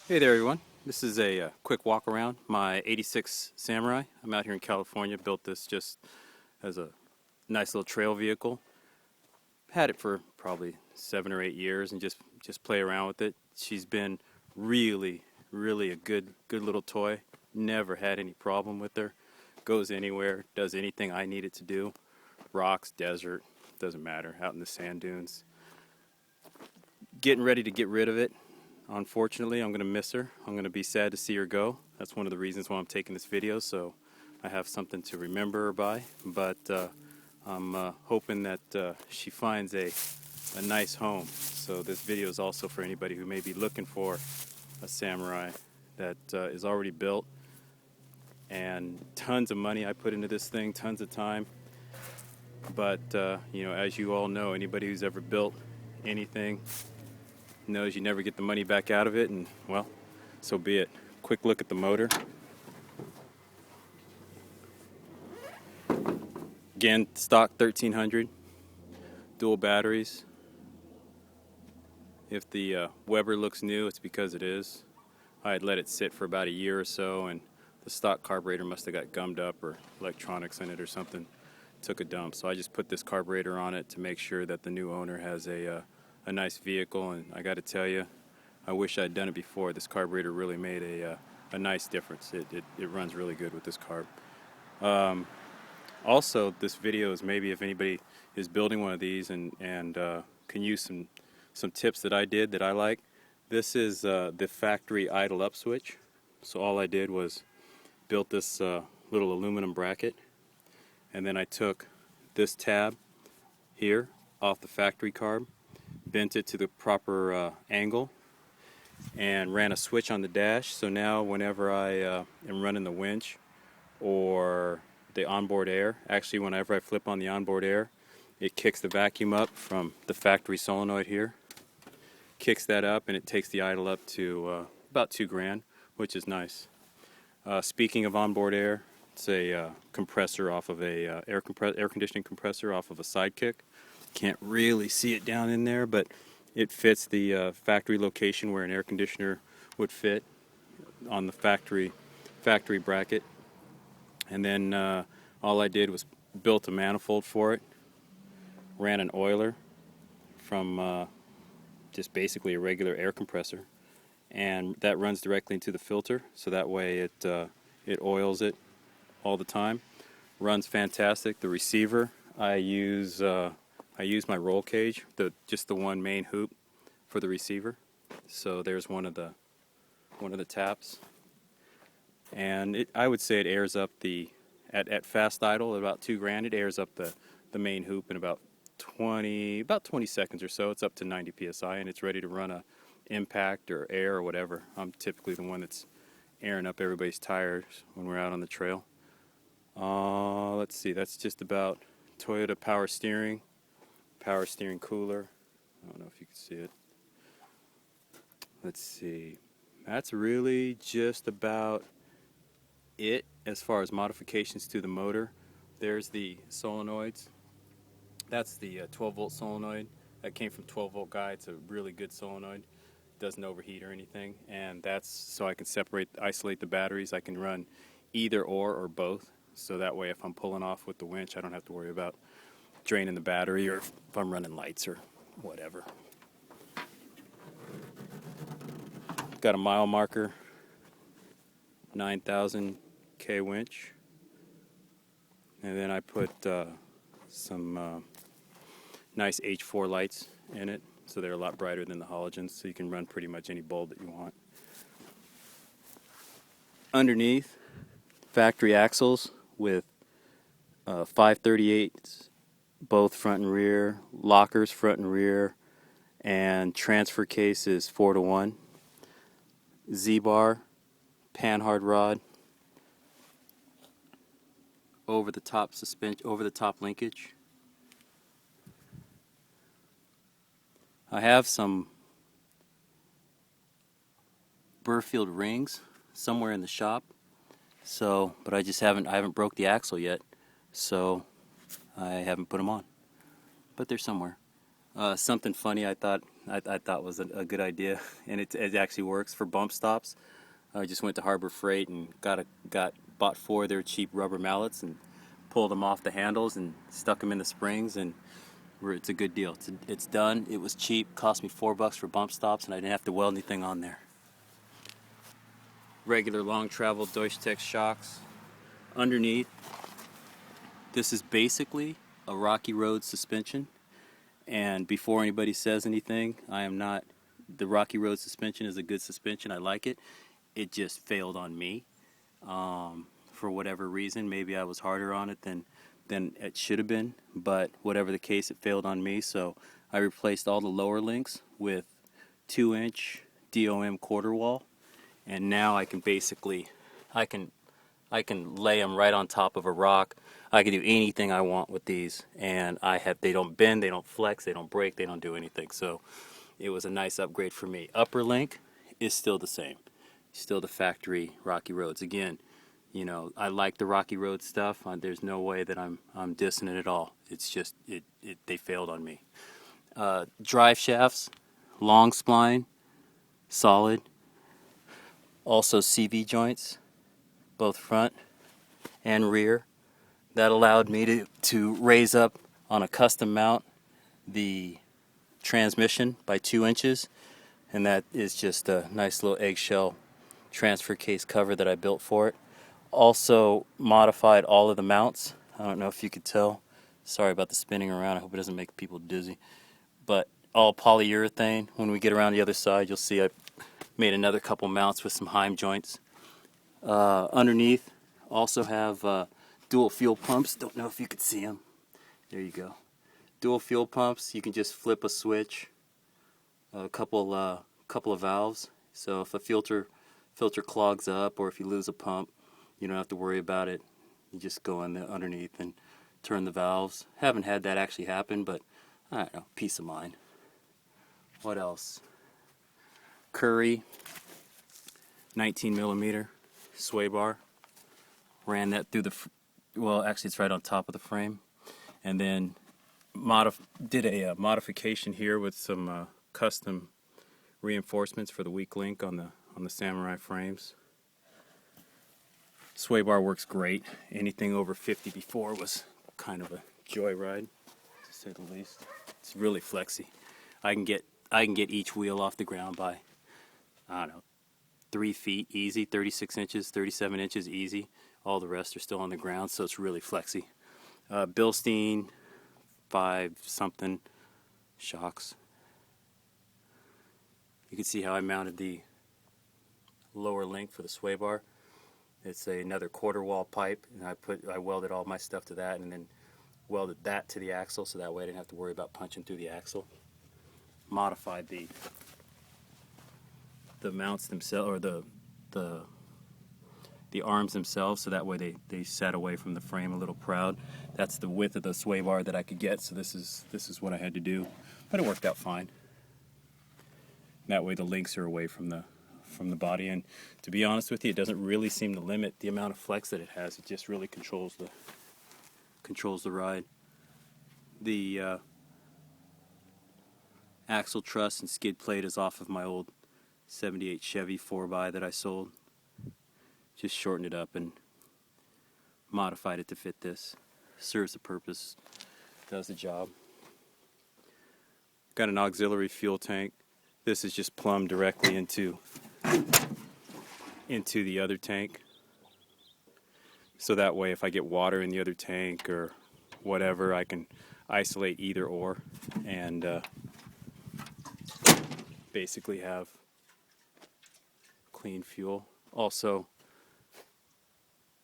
Hey there everyone, this is a quick walk around my 86 Samurai. I'm out here in California, built this just as a nice little trail vehicle. Had it for probably 7 or 8 years and just play around with it. She's been really a good little toy. Never had any problem with her. Goes anywhere, does anything I need it to do. Rocks, desert, doesn't matter, out in the sand dunes. Getting ready to get rid of it. Unfortunately, I'm going to miss her. I'm going to be sad to see her go. That's one of the reasons why I'm taking this video, so I have something to remember her by. But I'm hoping that she finds a nice home. So this video is also for anybody who may be looking for a Samurai that is already built. And tons of money I put into this thing, tons of time. But, as you all know, anybody who's ever built anything knows you never get the money back out of it, and well, so be it. Quick look at the motor. Again, stock 1300, dual batteries. If the Weber looks new, it's because it is. I had let it sit for about a year or so, and the stock carburetor must have got gummed up, or electronics in it or something took a dump. So I just put this carburetor on it to make sure that the new owner has a nice vehicle. And I got to tell you, I wish I'd done it before. This carburetor really made a nice difference. It runs really good with this carb. Also, this video is maybe if anybody is building one of these and can use some tips that I did that I like. This is the factory idle up switch. So all I did was built this little aluminum bracket, and then I took this tab here off the factory carb, bent it to the proper angle, and ran a switch on the dash. So now whenever I am running the winch or the onboard air, actually whenever I flip on the onboard air, it kicks the vacuum up from the factory solenoid here, kicks that up, and it takes the idle up to about $2,000, which is nice. Speaking of onboard air, it's a compressor off of a air conditioning compressor off of a Sidekick. Can't really see it down in there, but it fits the factory location where an air conditioner would fit on the factory bracket. And then all I did was built a manifold for it, ran an oiler from just basically a regular air compressor, and that runs directly into the filter, so that way it oils it all the time. Runs fantastic. The receiver, I use my roll cage, just the one main hoop for the receiver. So there's one of the taps, and I would say it airs up at fast idle at about $2,000. It airs up the main hoop in about 20 seconds or so. It's up to 90 psi, and it's ready to run a impact or air or whatever. I'm typically the one that's airing up everybody's tires when we're out on the trail. Let's see, that's just about Toyota power steering cooler. I don't know if you can see it. Let's see, that's really just about it as far as modifications to the motor. There's the solenoids. That's the 12-volt solenoid. That came from 12-volt guy. It's a really good solenoid. Doesn't overheat or anything. And that's so I can isolate the batteries. I can run either or both. So that way if I'm pulling off with the winch, I don't have to worry about draining the battery or if I'm running lights or whatever. Got a mile marker, 9,000 K winch. And then I put some nice H4 lights in it, so they're a lot brighter than the halogens, so you can run pretty much any bulb that you want. Underneath, factory axles with 538s, both front and rear, lockers front and rear, and transfer case is 4-to-1. Z-bar, panhard rod, over the top linkage. I have some Burfield rings somewhere in the shop, but I haven't broke the axle yet, so I haven't put them on. But they're somewhere. Something funny I thought I thought was a good idea, and it actually works for bump stops. I just went to Harbor Freight and bought 4 of their cheap rubber mallets and pulled them off the handles and stuck them in the springs, and it's a good deal. It's done. It was cheap. Cost me $4 for bump stops, and I didn't have to weld anything on there. Regular long travel Deutsch Tech shocks. Underneath, this is basically a Rocky Road suspension. And before anybody says anything, the Rocky Road suspension is a good suspension. I like it. It just failed on me for whatever reason. Maybe I was harder on it than it should have been, but whatever the case, it failed on me. So I replaced all the lower links with 2-inch DOM quarter wall, and now I can basically I can lay them right on top of a rock. I can do anything I want with these, and they don't bend, they don't flex, they don't break, they don't do anything. So it was a nice upgrade for me. Upper link is still the same, still the factory Rocky Roads. Again, you know, I like the Rocky Road stuff. There's no way that I'm dissing it at all. It's just they failed on me. Drive shafts, long spline, solid. Also CV joints, both front and rear. That allowed me to raise up on a custom mount the transmission by 2 inches, and that is just a nice little eggshell transfer case cover that I built for it. Also modified all of the mounts. I don't know if you could tell. Sorry about the spinning around. I hope it doesn't make people dizzy. But all polyurethane. When we get around the other side, you'll see I made another couple mounts with some Heim joints. Underneath, also have dual fuel pumps. Don't know if you could see them. There you go. Dual fuel pumps. You can just flip a switch. A couple of valves. So if a filter clogs up, or if you lose a pump, you don't have to worry about it. You just go in the underneath and turn the valves. Haven't had that actually happen, but I don't know, peace of mind. What else? Curry 19 millimeter sway bar. Ran that through actually it's right on top of the frame, and then did a modification here with some custom reinforcements for the weak link on the Samurai frames. Sway bar works great. Anything over 50 before was kind of a joyride, to say the least. It's really flexy. I can get each wheel off the ground by, I don't know, 3 feet easy, 36 inches, 37 inches easy. All the rest are still on the ground, so it's really flexy. Bilstein 5-something shocks. You can see how I mounted the lower link for the sway bar. It's another quarter wall pipe, and I welded all my stuff to that, and then welded that to the axle, so that way I didn't have to worry about punching through the axle. Modified the mounts themselves, or the arms themselves, so that way they sat away from the frame a little proud. That's the width of the sway bar that I could get, so this is what I had to do, but it worked out fine. That way the links are away from the body, and to be honest with you, it doesn't really seem to limit the amount of flex that it has. It just really controls the ride. The axle truss and skid plate is off of my old 78 Chevy 4x that I sold. Just shortened it up and modified it to fit this. Serves the purpose, does the job. Got an auxiliary fuel tank. This is just plumbed directly into the other tank. So that way if I get water in the other tank or whatever, I can isolate either or and basically have clean fuel. Also,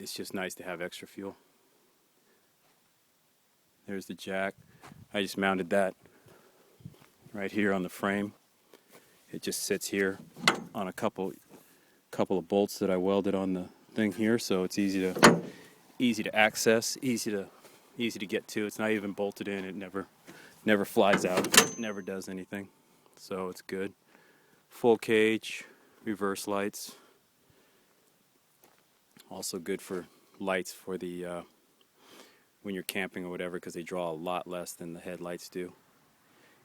it's just nice to have extra fuel. There's the jack. I just mounted that right here on the frame. It just sits here on a couple of bolts that I welded on the thing here, so it's easy to access, easy to get to. It's not even bolted in. It never flies out. Never does anything. So it's good. Full cage, reverse lights. Also good for lights for the when you're camping or whatever, because they draw a lot less than the headlights do.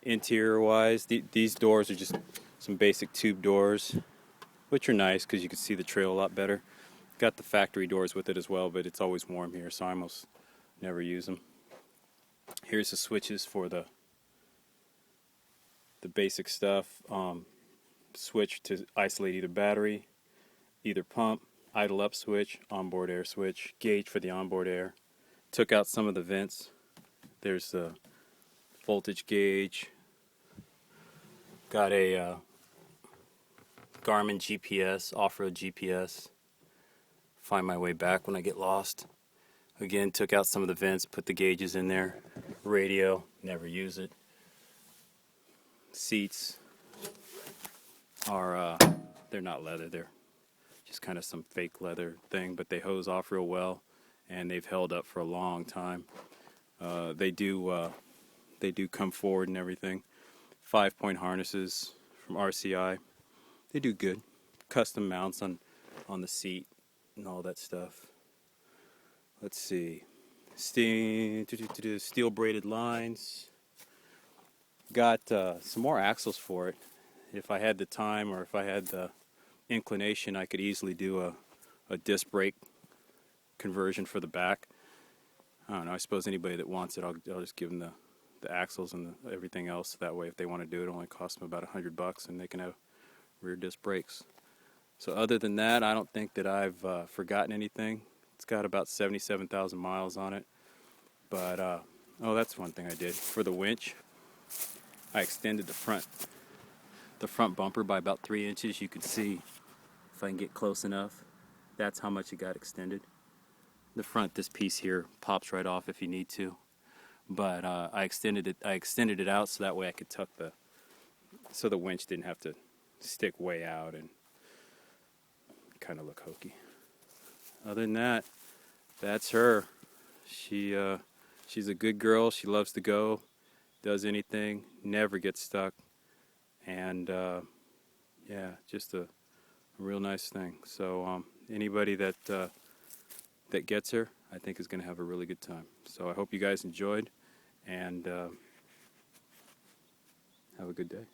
Interior wise, these doors are just some basic tube doors, which are nice because you can see the trail a lot better. Got the factory doors with it as well, but it's always warm here, so I almost never use them. Here's the switches for the basic stuff. Switch to isolate either battery, either pump, idle up switch, onboard air switch, gauge for the onboard air. Took out some of the vents. There's the voltage gauge. Got a Garmin GPS, off-road GPS. Find my way back when I get lost. Again, took out some of the vents, put the gauges in there. Radio, never use it. Seats are, they're not leather, they're just kind of some fake leather thing, but they hose off real well, and they've held up for a long time. They do come forward and everything. 5-point harnesses from RCI. They do good. Custom mounts on the seat and all that stuff. Let's see. Steel braided lines. Got some more axles for it. If I had the time or if I had the inclination, I could easily do a disc brake conversion for the back. I don't know. I suppose anybody that wants it, I'll just give them the axles and everything else. That way, if they want to do it, it only costs them about $100, and they can have rear disc brakes. So other than that, I don't think that I've forgotten anything. It's got about 77,000 miles on it. But, oh, that's one thing I did. For the winch, I extended the front bumper by about 3 inches. You can see, if I can get close enough, that's how much it got extended. The front, this piece here, pops right off if you need to. But I extended it out so that way I could tuck so the winch didn't have to stick way out and kind of look hokey. Other than that, that's her. She's a good girl. She loves to go, does anything, never gets stuck, and yeah, just a real nice thing. So anybody that gets her, I think is going to have a really good time. So I hope you guys enjoyed, and have a good day.